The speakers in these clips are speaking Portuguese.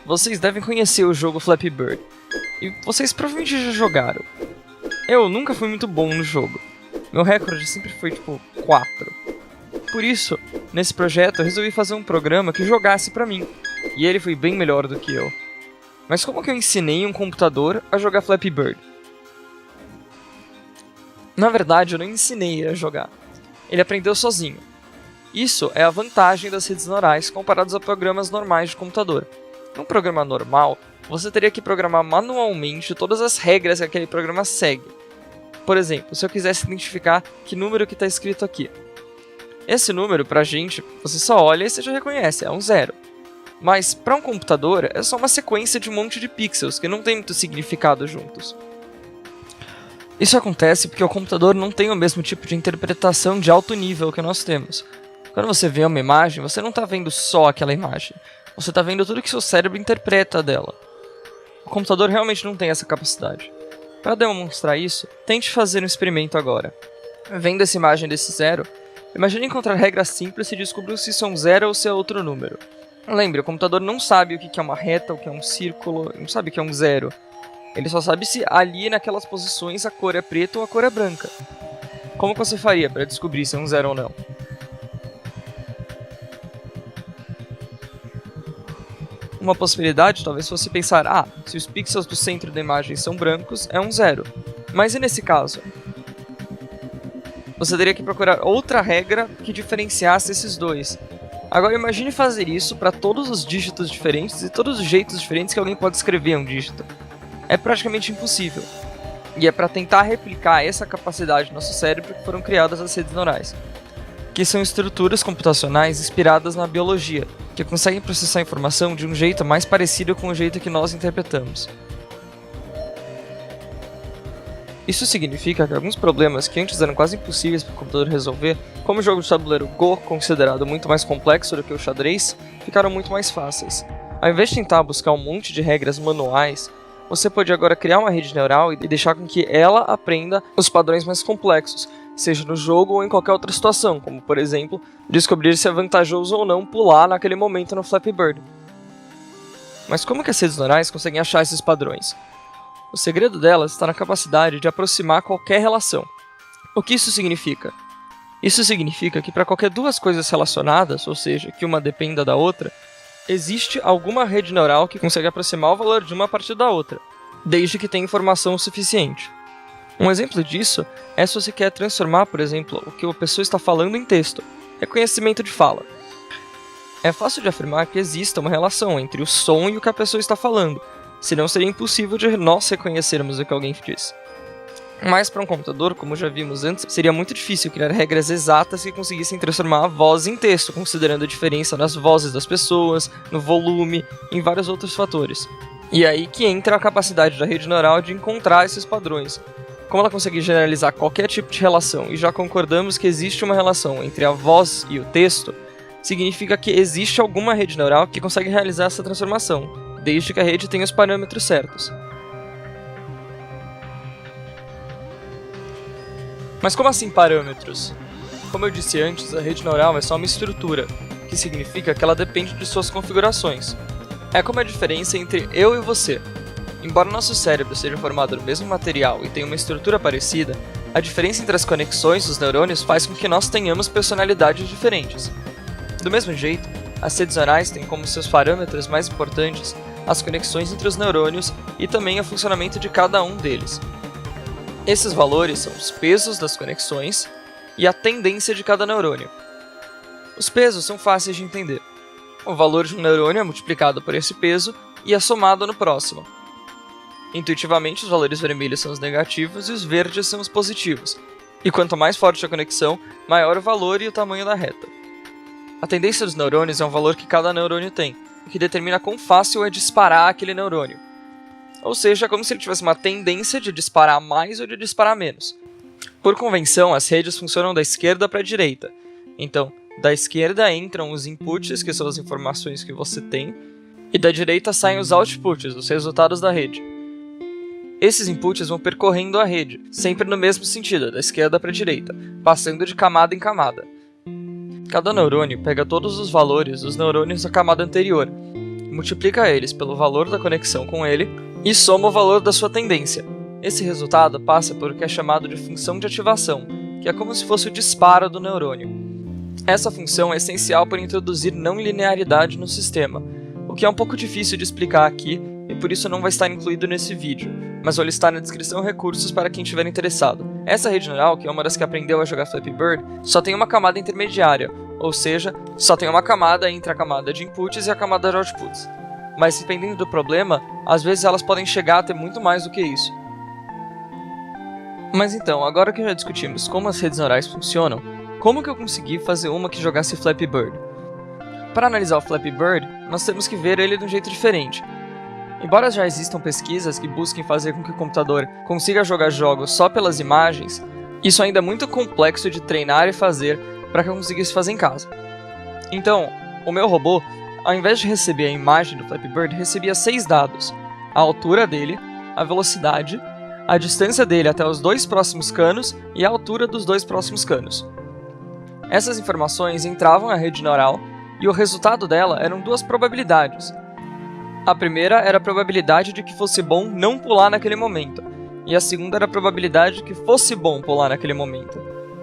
vocês devem conhecer o jogo Flappy Bird, e vocês provavelmente já jogaram. Eu nunca fui muito bom no jogo, meu recorde sempre foi tipo 4. Por isso, nesse projeto eu resolvi fazer um programa que jogasse pra mim, e ele foi bem melhor do que eu. Mas como que eu ensinei um computador a jogar Flappy Bird? Na verdade, eu não ensinei ele a jogar, ele aprendeu sozinho. Isso é a vantagem das redes neurais comparadas a programas normais de computador. Num programa normal, você teria que programar manualmente todas as regras que aquele programa segue. Por exemplo, se eu quisesse identificar que número que está escrito aqui. Esse número, pra gente, você só olha e você já reconhece, é um 0. Mas para um computador, é só uma sequência de um monte de pixels que não tem muito significado juntos. Isso acontece porque o computador não tem o mesmo tipo de interpretação de alto nível que nós temos. Quando você vê uma imagem, você não está vendo só aquela imagem. Você está vendo tudo que seu cérebro interpreta dela. O computador realmente não tem essa capacidade. Para demonstrar isso, tente fazer um experimento agora. Vendo essa imagem desse 0, imagine encontrar regras simples e descobrir se isso é um 0 ou se é outro número. Lembre, o computador não sabe o que é uma reta, o que é um círculo, não sabe o que é um 0. Ele só sabe se ali naquelas posições a cor é preta ou a cor é branca. Como você faria para descobrir se é um 0 ou não? Uma possibilidade talvez fosse pensar, se os pixels do centro da imagem são brancos, é um 0. Mas e nesse caso? Você teria que procurar outra regra que diferenciasse esses dois. Agora imagine fazer isso para todos os dígitos diferentes e todos os jeitos diferentes que alguém pode escrever um dígito. É praticamente impossível. E é para tentar replicar essa capacidade do nosso cérebro que foram criadas as redes neurais, que são estruturas computacionais inspiradas na biologia, que conseguem processar a informação de um jeito mais parecido com o jeito que nós interpretamos. Isso significa que alguns problemas que antes eram quase impossíveis para o computador resolver, como o jogo de tabuleiro Go, considerado muito mais complexo do que o xadrez, ficaram muito mais fáceis. Ao invés de tentar buscar um monte de regras manuais, você pode agora criar uma rede neural e deixar com que ela aprenda os padrões mais complexos, seja no jogo ou em qualquer outra situação, como, por exemplo, descobrir se é vantajoso ou não pular naquele momento no Flappy Bird. Mas como que as redes neurais conseguem achar esses padrões? O segredo delas está na capacidade de aproximar qualquer relação. O que isso significa? Isso significa que para qualquer duas coisas relacionadas, ou seja, que uma dependa da outra, existe alguma rede neural que consegue aproximar o valor de uma a partir da outra, desde que tenha informação suficiente. Um exemplo disso é se você quer transformar, por exemplo, o que a pessoa está falando em texto, reconhecimento de fala. É fácil de afirmar que exista uma relação entre o som e o que a pessoa está falando, senão seria impossível de nós reconhecermos o que alguém diz. Mas para um computador, como já vimos antes, seria muito difícil criar regras exatas que conseguissem transformar a voz em texto, considerando a diferença nas vozes das pessoas, no volume e em vários outros fatores. E é aí que entra a capacidade da rede neural de encontrar esses padrões. Como ela consegue generalizar qualquer tipo de relação e já concordamos que existe uma relação entre a voz e o texto, significa que existe alguma rede neural que consegue realizar essa transformação, desde que a rede tenha os parâmetros certos. Mas como assim parâmetros? Como eu disse antes, a rede neural é só uma estrutura, que significa que ela depende de suas configurações. É como a diferença entre eu e você. Embora nosso cérebro seja formado do mesmo material e tenha uma estrutura parecida, a diferença entre as conexões dos neurônios faz com que nós tenhamos personalidades diferentes. Do mesmo jeito, as redes neurais têm como seus parâmetros mais importantes as conexões entre os neurônios e também o funcionamento de cada um deles. Esses valores são os pesos das conexões e a tendência de cada neurônio. Os pesos são fáceis de entender. O valor de um neurônio é multiplicado por esse peso e é somado no próximo. Intuitivamente, os valores vermelhos são os negativos e os verdes são os positivos. E quanto mais forte a conexão, maior o valor e o tamanho da reta. A tendência dos neurônios é um valor que cada neurônio tem, o que determina quão fácil é disparar aquele neurônio. Ou seja, é como se ele tivesse uma tendência de disparar mais ou de disparar menos. Por convenção, as redes funcionam da esquerda para a direita. Então, da esquerda entram os inputs, que são as informações que você tem, e da direita saem os outputs, os resultados da rede. Esses inputs vão percorrendo a rede, sempre no mesmo sentido, da esquerda para a direita, passando de camada em camada. Cada neurônio pega todos os valores dos neurônios da camada anterior, multiplica eles pelo valor da conexão com ele e soma o valor da sua tendência. Esse resultado passa por o que é chamado de função de ativação, que é como se fosse o disparo do neurônio. Essa função é essencial para introduzir não linearidade no sistema, o que é um pouco difícil de explicar aqui e por isso não vai estar incluído nesse vídeo, mas vou listar na descrição recursos para quem estiver interessado. Essa rede neural, que é uma das que aprendeu a jogar Flappy Bird, só tem uma camada intermediária, ou seja, só tem uma camada entre a camada de inputs e a camada de outputs. Mas dependendo do problema, às vezes elas podem chegar a ter muito mais do que isso. Mas então, agora que já discutimos como as redes neurais funcionam, como que eu consegui fazer uma que jogasse Flappy Bird? Para analisar o Flappy Bird, nós temos que ver ele de um jeito diferente. Embora já existam pesquisas que busquem fazer com que o computador consiga jogar jogos só pelas imagens, isso ainda é muito complexo de treinar e fazer para que eu conseguisse fazer em casa. Então, o meu robô, ao invés de receber a imagem do Flappy Bird, recebia 6 dados: a altura dele, a velocidade, a distância dele até os 2 próximos canos e a altura dos 2 próximos canos. Essas informações entravam na rede neural e o resultado dela eram 2 probabilidades. A primeira era a probabilidade de que fosse bom não pular naquele momento, e a segunda era a probabilidade de que fosse bom pular naquele momento.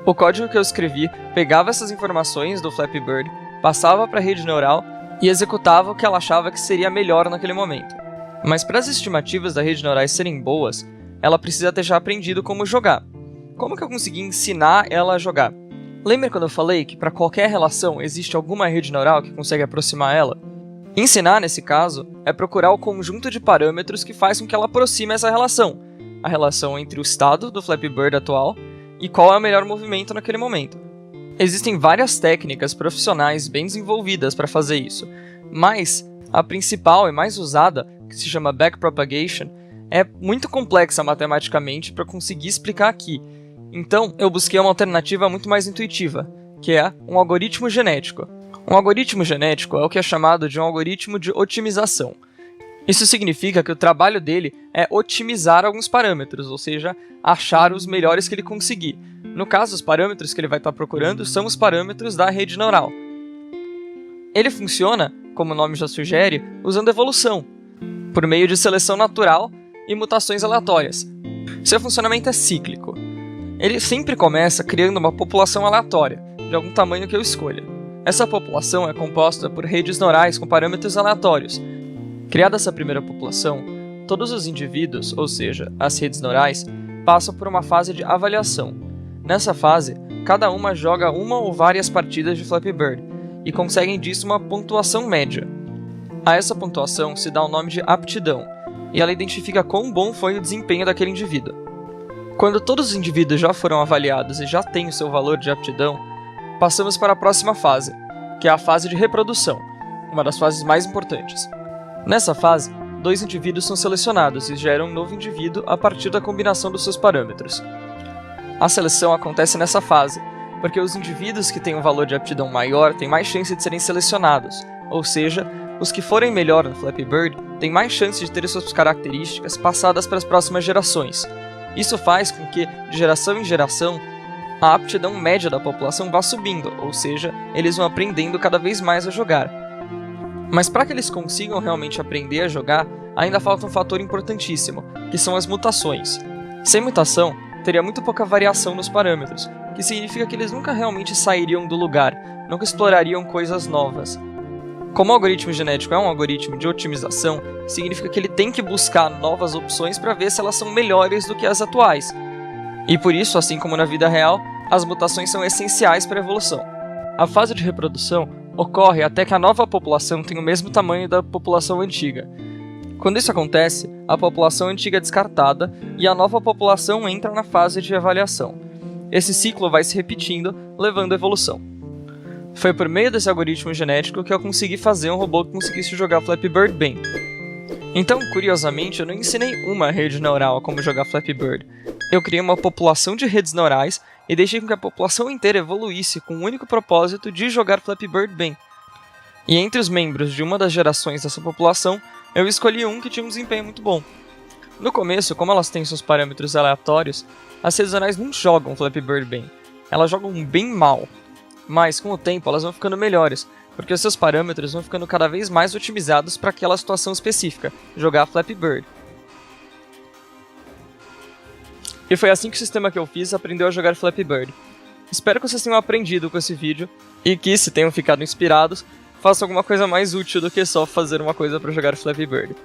O código que eu escrevi pegava essas informações do Flappy Bird, passava para a rede neural e executava o que ela achava que seria melhor naquele momento. Mas para as estimativas da rede neural serem boas, ela precisa ter já aprendido como jogar. Como que eu consegui ensinar ela a jogar? Lembra quando eu falei que para qualquer relação existe alguma rede neural que consegue aproximar ela? Ensinar, nesse caso, é procurar o conjunto de parâmetros que faz com que ela aproxime essa relação. A relação entre o estado do Flappy Bird atual e qual é o melhor movimento naquele momento. Existem várias técnicas profissionais bem desenvolvidas para fazer isso, mas a principal e mais usada, que se chama backpropagation, é muito complexa matematicamente para conseguir explicar aqui. Então, eu busquei uma alternativa muito mais intuitiva, que é um algoritmo genético. Um algoritmo genético é o que é chamado de um algoritmo de otimização. Isso significa que o trabalho dele é otimizar alguns parâmetros, ou seja, achar os melhores que ele conseguir. No caso, os parâmetros que ele vai estar procurando são os parâmetros da rede neural. Ele funciona, como o nome já sugere, usando evolução, por meio de seleção natural e mutações aleatórias. Seu funcionamento é cíclico. Ele sempre começa criando uma população aleatória, de algum tamanho que eu escolha. Essa população é composta por redes neurais com parâmetros aleatórios. Criada essa primeira população, todos os indivíduos, ou seja, as redes neurais, passam por uma fase de avaliação. Nessa fase, cada uma joga uma ou várias partidas de Flappy Bird e conseguem disso uma pontuação média. A essa pontuação se dá o nome de aptidão, e ela identifica quão bom foi o desempenho daquele indivíduo. Quando todos os indivíduos já foram avaliados e já têm o seu valor de aptidão, passamos para a próxima fase, que é a fase de reprodução, uma das fases mais importantes. Nessa fase, 2 indivíduos são selecionados e geram um novo indivíduo a partir da combinação dos seus parâmetros. A seleção acontece nessa fase, porque os indivíduos que têm um valor de aptidão maior têm mais chance de serem selecionados, ou seja, os que forem melhor no Flappy Bird têm mais chance de ter suas características passadas para as próximas gerações. Isso faz com que, de geração em geração, a aptidão média da população vá subindo, ou seja, eles vão aprendendo cada vez mais a jogar. Mas para que eles consigam realmente aprender a jogar, ainda falta um fator importantíssimo, que são as mutações. Sem mutação, teria muito pouca variação nos parâmetros, que significa que eles nunca realmente sairiam do lugar, nunca explorariam coisas novas. Como o algoritmo genético é um algoritmo de otimização, significa que ele tem que buscar novas opções para ver se elas são melhores do que as atuais. E por isso, assim como na vida real, as mutações são essenciais para a evolução. A fase de reprodução ocorre até que a nova população tenha o mesmo tamanho da população antiga. Quando isso acontece, a população antiga é descartada e a nova população entra na fase de avaliação. Esse ciclo vai se repetindo, levando à evolução. Foi por meio desse algoritmo genético que eu consegui fazer um robô que conseguisse jogar Flappy Bird bem. Então, curiosamente, eu não ensinei uma rede neural a como jogar Flappy Bird. Eu criei uma população de redes neurais e deixei com que a população inteira evoluísse com o único propósito de jogar Flappy Bird bem. E entre os membros de uma das gerações dessa população, eu escolhi um que tinha um desempenho muito bom. No começo, como elas têm seus parâmetros aleatórios, as redes neurais não jogam Flappy Bird bem. Elas jogam bem mal. Mas com o tempo elas vão ficando melhores, porque os seus parâmetros vão ficando cada vez mais otimizados para aquela situação específica, jogar Flappy Bird. E foi assim que o sistema que eu fiz aprendeu a jogar Flappy Bird. Espero que vocês tenham aprendido com esse vídeo e que, se tenham ficado inspirados, façam alguma coisa mais útil do que só fazer uma coisa para jogar Flappy Bird.